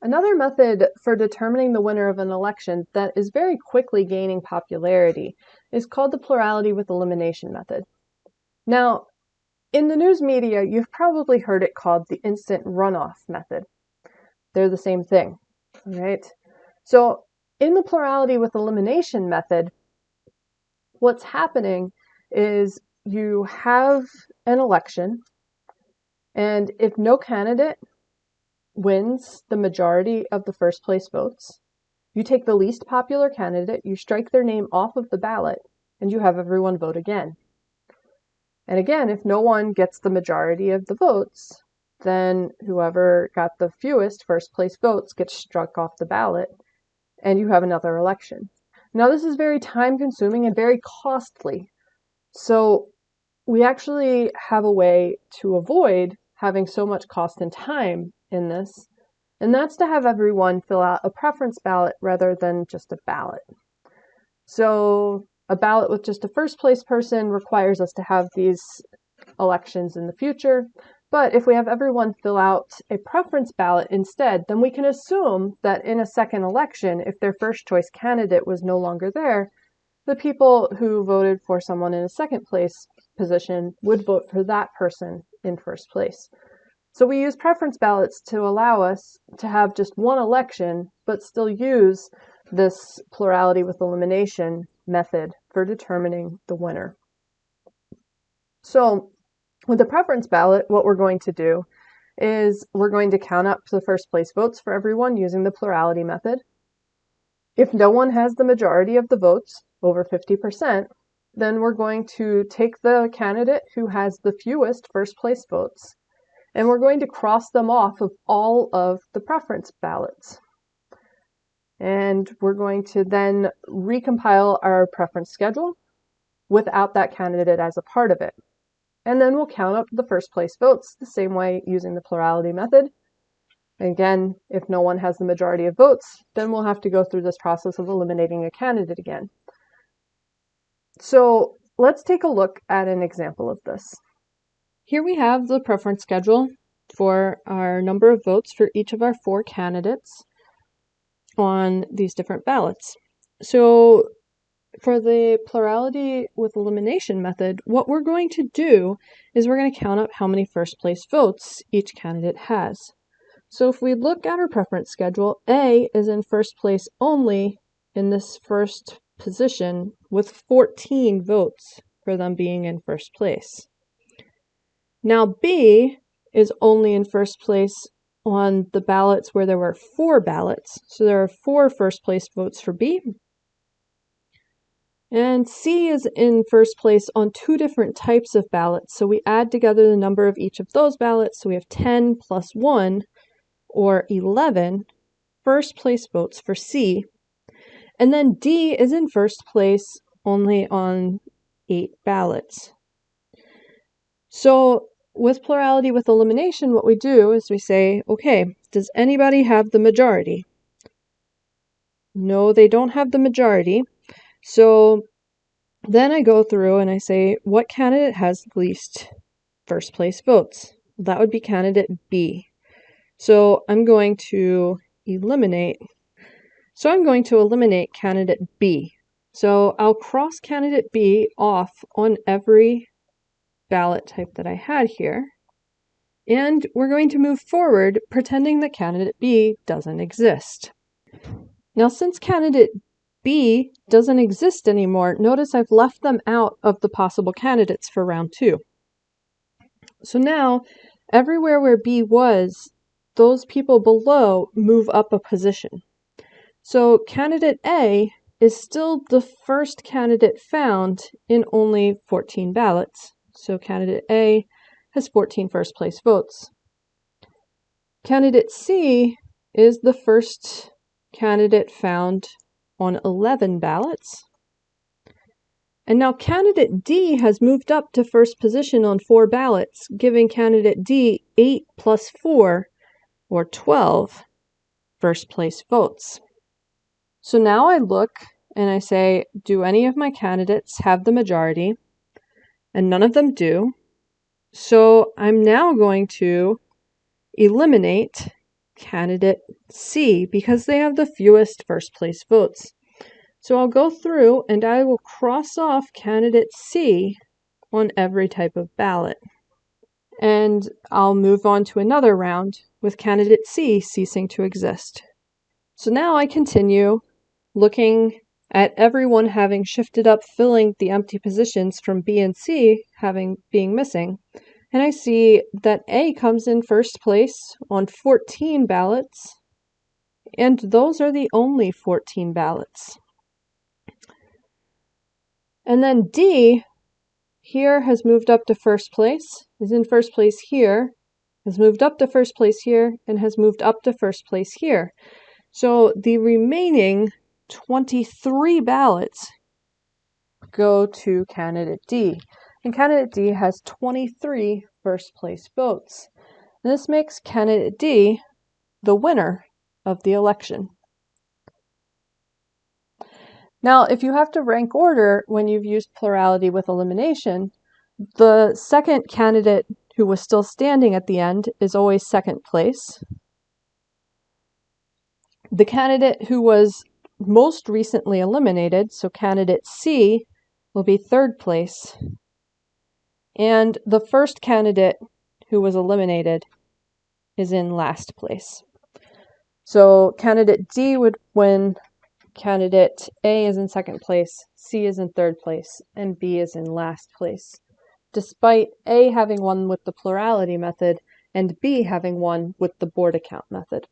Another method for determining the winner of an election that is very quickly gaining popularity is called the plurality with elimination method. Now, in the news media, you've probably heard it called the instant runoff method. They're the same thing, right? So in the plurality with elimination method, what's happening is you have an election, and if no candidate wins the majority of the first place votes, you take the least popular candidate, you strike their name off of the ballot, and you have everyone vote again. And again, if no one gets the majority of the votes, then whoever got the fewest first place votes gets struck off the ballot, and you have another election. Now, this is very time consuming and very costly. So we actually have a way to avoid having so much cost and time in this, and that's to have everyone fill out a preference ballot rather than just a ballot. So a ballot with just a first place person requires us to have these elections in the future, but if we have everyone fill out a preference ballot instead, then we can assume that in a second election, if their first choice candidate was no longer there, the people who voted for someone in a second place position would vote for that person in first place. So we use preference ballots to allow us to have just one election, but still use this plurality with elimination method for determining the winner. So with the preference ballot, what we're going to do is we're going to count up the first place votes for everyone using the plurality method. If no one has the majority of the votes, over 50%, then we're going to take the candidate who has the fewest first place votes, and we're going to cross them off of all of the preference ballots. And we're going to then recompile our preference schedule without that candidate as a part of it. And then we'll count up the first place votes the same way using the plurality method. Again, if no one has the majority of votes, then we'll have to go through this process of eliminating a candidate again. So let's take a look at an example of this. Here we have the preference schedule for our number of votes for each of our 4 candidates on these different ballots. So for the plurality with elimination method, what we're going to do is we're going to count up how many first place votes each candidate has. So if we look at our preference schedule, A is in first place only in this first position with 14 votes for them being in first place. Now B is only in first place on the ballots where there were 4 ballots. So there are 4 first place votes for B. And C is in first place on 2 different types of ballots. So we add together the number of each of those ballots. So we have 10 plus 1, or 11, first place votes for C. And then D is in first place only on 8 ballots. So with plurality with elimination, what we do is we say, okay, does anybody have the majority? No, they don't have the majority. So then I go through and I say, what candidate has the least first place votes? That would be candidate B. So I'm going to eliminate candidate B. So I'll cross candidate B off on every ballot type that I had here. And we're going to move forward pretending that candidate B doesn't exist. Now, since candidate B doesn't exist anymore, notice I've left them out of the possible candidates for round 2. So now, everywhere where B was, those people below move up a position. So candidate A is still the first candidate found in only 14 ballots. So candidate A has 14 first place votes. Candidate C is the first candidate found on 11 ballots. And now candidate D has moved up to first position on 4 ballots, giving candidate D 8 plus 4, or 12, first place votes. So now I look and I say, do any of my candidates have the majority? And none of them do. So I'm now going to eliminate candidate C because they have the fewest first place votes. So I'll go through and I will cross off candidate C on every type of ballot. And I'll move on to another round with candidate C ceasing to exist. So now I continue looking at everyone having shifted up, filling the empty positions from B and C being missing. And I see that A comes in first place on 14 ballots, and those are the only 14 ballots. And then D here has moved up to first place, is in first place here, has moved up to first place here, and has moved up to first place here. So the remaining 23 ballots go to candidate D. And candidate D has 23 first place votes. And this makes candidate D the winner of the election. Now, if you have to rank order when you've used plurality with elimination, the second candidate who was still standing at the end is always second place. The candidate who was most recently eliminated, so candidate C, will be third place. And the first candidate who was eliminated is in last place. So candidate D would win. Candidate A is in second place, C is in third place, and B is in last place, despite A having won with the plurality method and B having won with the board account method.